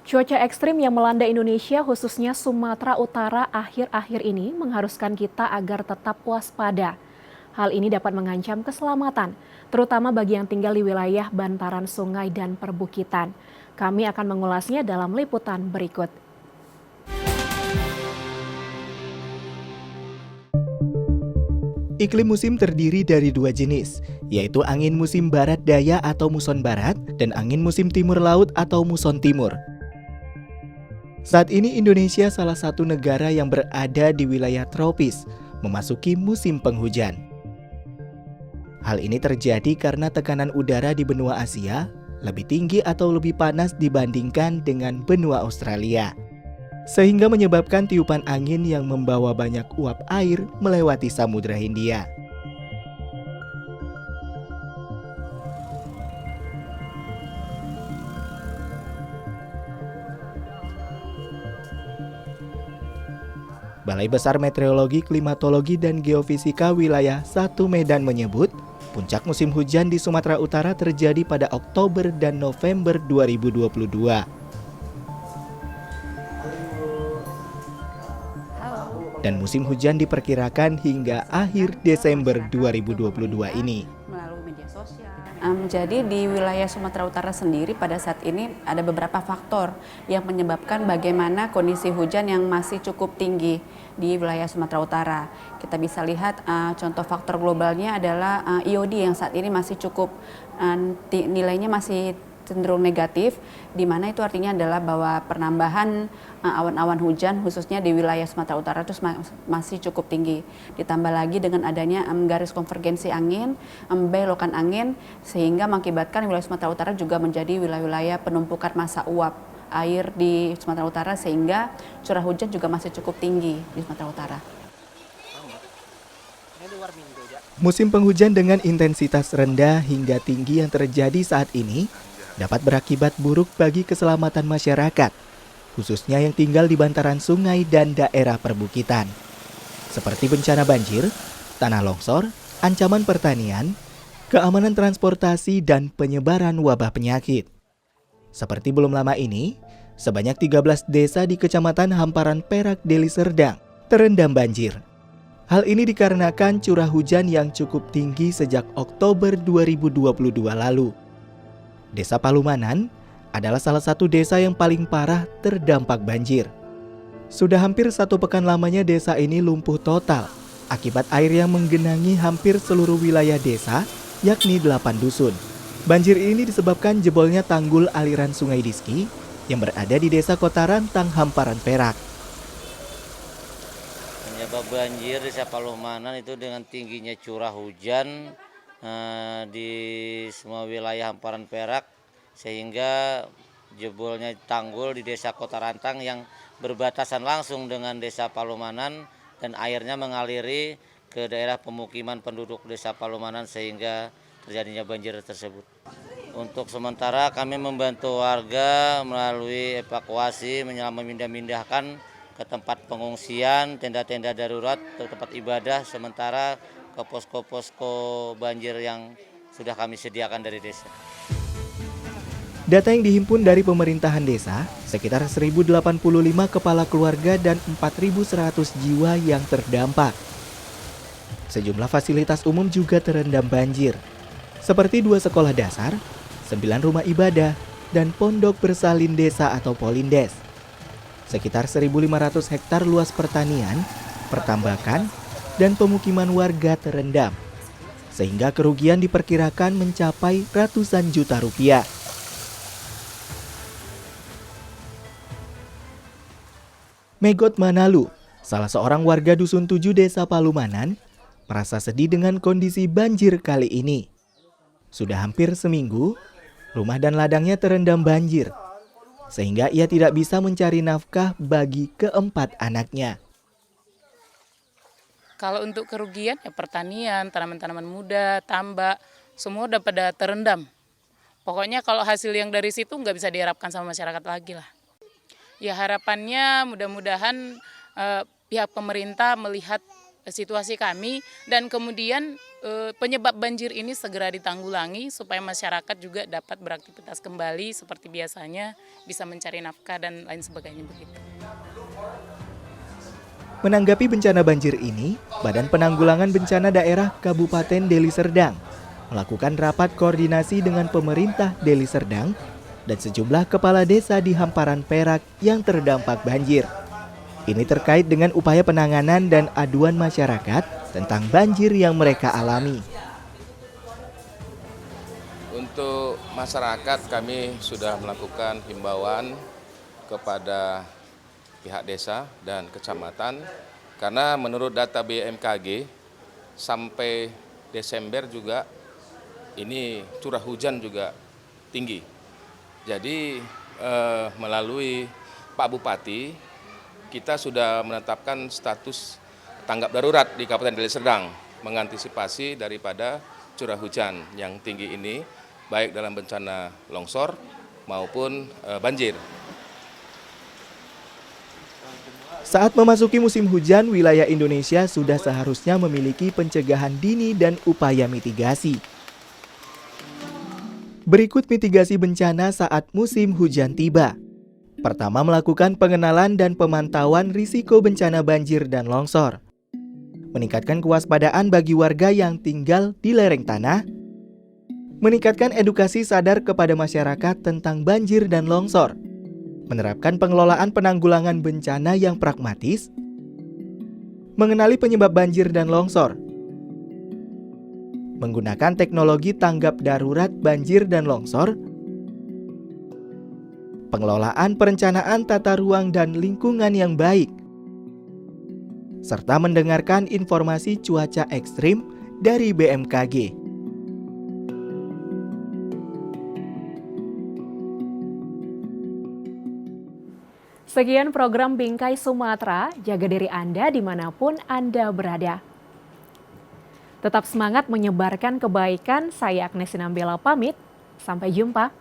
Cuaca ekstrim yang melanda Indonesia, khususnya Sumatera Utara akhir-akhir ini mengharuskan kita agar tetap waspada. Hal ini dapat mengancam keselamatan, terutama bagi yang tinggal di wilayah bantaran sungai dan perbukitan. Kami akan mengulasnya dalam liputan berikut. Iklim musim terdiri dari dua jenis, yaitu angin musim barat daya atau muson barat dan angin musim timur laut atau muson timur. Saat ini Indonesia salah satu negara yang berada di wilayah tropis, memasuki musim penghujan. Hal ini terjadi karena tekanan udara di benua Asia lebih tinggi atau lebih panas dibandingkan dengan benua Australia, sehingga menyebabkan tiupan angin yang membawa banyak uap air melewati Samudra Hindia. Balai Besar Meteorologi, Klimatologi, dan Geofisika Wilayah 1 Medan menyebut, puncak musim hujan di Sumatera Utara terjadi pada Oktober dan November 2022. Dan musim hujan diperkirakan hingga akhir Desember 2022 ini. Melalui media sosial. Jadi di wilayah Sumatera Utara sendiri pada saat ini ada beberapa faktor yang menyebabkan bagaimana kondisi hujan yang masih cukup tinggi di wilayah Sumatera Utara. Kita bisa lihat contoh faktor globalnya adalah IOD yang saat ini masih cukup nilainya masih cenderung negatif, di mana itu artinya adalah bahwa penambahan awan-awan hujan khususnya di wilayah Sumatera Utara itu masih cukup tinggi. Ditambah lagi dengan adanya garis konvergensi angin, belokan angin, sehingga mengakibatkan wilayah Sumatera Utara juga menjadi wilayah-wilayah penumpukan massa uap air di Sumatera Utara, sehingga curah hujan juga masih cukup tinggi di Sumatera Utara. Musim penghujan dengan intensitas rendah hingga tinggi yang terjadi saat ini dapat berakibat buruk bagi keselamatan masyarakat, khususnya yang tinggal di bantaran sungai dan daerah perbukitan, seperti bencana banjir, tanah longsor, ancaman pertanian, keamanan transportasi, dan penyebaran wabah penyakit. Seperti belum lama ini, sebanyak 13 desa di Kecamatan Hamparan Perak, Deli Serdang terendam banjir. Hal ini dikarenakan curah hujan yang cukup tinggi sejak Oktober 2022 lalu. Desa Palumanan adalah salah satu desa yang paling parah terdampak banjir. Sudah hampir 1 pekan lamanya desa ini lumpuh total akibat air yang menggenangi hampir seluruh wilayah desa, yakni 8 dusun. Banjir ini disebabkan jebolnya tanggul aliran Sungai Diski yang berada di Desa Kota Rantang, Hamparan Perak. Penyebab banjir di Desa Palumanan itu dengan tingginya curah hujan di semua wilayah Hamparan Perak, sehingga jebolnya tanggul di Desa Kota Rantang yang berbatasan langsung dengan Desa Palumanan dan airnya mengaliri ke daerah pemukiman penduduk Desa Palumanan sehingga terjadinya banjir tersebut. Untuk sementara kami membantu warga melalui evakuasi, memindahkan ke tempat pengungsian, tenda-tenda darurat, ke tempat ibadah sementara ke posko-posko banjir yang sudah kami sediakan dari desa. Data yang dihimpun dari pemerintahan desa, sekitar 1.085 kepala keluarga dan 4.100 jiwa yang terdampak. Sejumlah fasilitas umum juga terendam banjir, seperti 2 sekolah dasar, 9 rumah ibadah, dan pondok bersalin desa atau Polindes. Sekitar 1.500 hektar luas pertanian, pertambakan, dan pemukiman warga terendam, sehingga kerugian diperkirakan mencapai ratusan juta rupiah. Megot Manalu, salah seorang warga Dusun 7 Desa Palumanan, merasa sedih dengan kondisi banjir kali ini. Sudah hampir seminggu, rumah dan ladangnya terendam banjir, sehingga ia tidak bisa mencari nafkah bagi keempat anaknya. Kalau untuk kerugian ya pertanian, tanaman-tanaman muda, tambak, semua udah pada terendam. Pokoknya kalau hasil yang dari situ nggak bisa diharapkan sama masyarakat lagi lah. Ya harapannya mudah-mudahan pihak pemerintah melihat situasi kami dan kemudian penyebab banjir ini segera ditanggulangi supaya masyarakat juga dapat beraktivitas kembali seperti biasanya, bisa mencari nafkah dan lain sebagainya begitu. Menanggapi bencana banjir ini, Badan Penanggulangan Bencana Daerah Kabupaten Deli Serdang melakukan rapat koordinasi dengan pemerintah Deli Serdang dan sejumlah kepala desa di hamparan Perak yang terdampak banjir. Ini terkait dengan upaya penanganan dan aduan masyarakat tentang banjir yang mereka alami. Untuk masyarakat kami sudah melakukan himbauan kepada pihak desa dan kecamatan karena menurut data BMKG sampai Desember juga ini curah hujan juga tinggi. Jadi melalui Pak Bupati kita sudah menetapkan status tanggap darurat di Kabupaten Deli Serdang mengantisipasi daripada curah hujan yang tinggi ini baik dalam bencana longsor maupun banjir. Saat memasuki musim hujan, wilayah Indonesia sudah seharusnya memiliki pencegahan dini dan upaya mitigasi. Berikut mitigasi bencana saat musim hujan tiba. Pertama, melakukan pengenalan dan pemantauan risiko bencana banjir dan longsor. Meningkatkan kewaspadaan bagi warga yang tinggal di lereng tanah. Meningkatkan edukasi sadar kepada masyarakat tentang banjir dan longsor. Menerapkan pengelolaan penanggulangan bencana yang pragmatis. Mengenali penyebab banjir dan longsor. Menggunakan teknologi tanggap darurat banjir dan longsor. Pengelolaan perencanaan tata ruang dan lingkungan yang baik, serta mendengarkan informasi cuaca ekstrim dari BMKG. Sekian program Bingkai Sumatera, jaga diri Anda dimanapun Anda berada. Tetap semangat menyebarkan kebaikan, saya Agnes Sinambela pamit, sampai jumpa.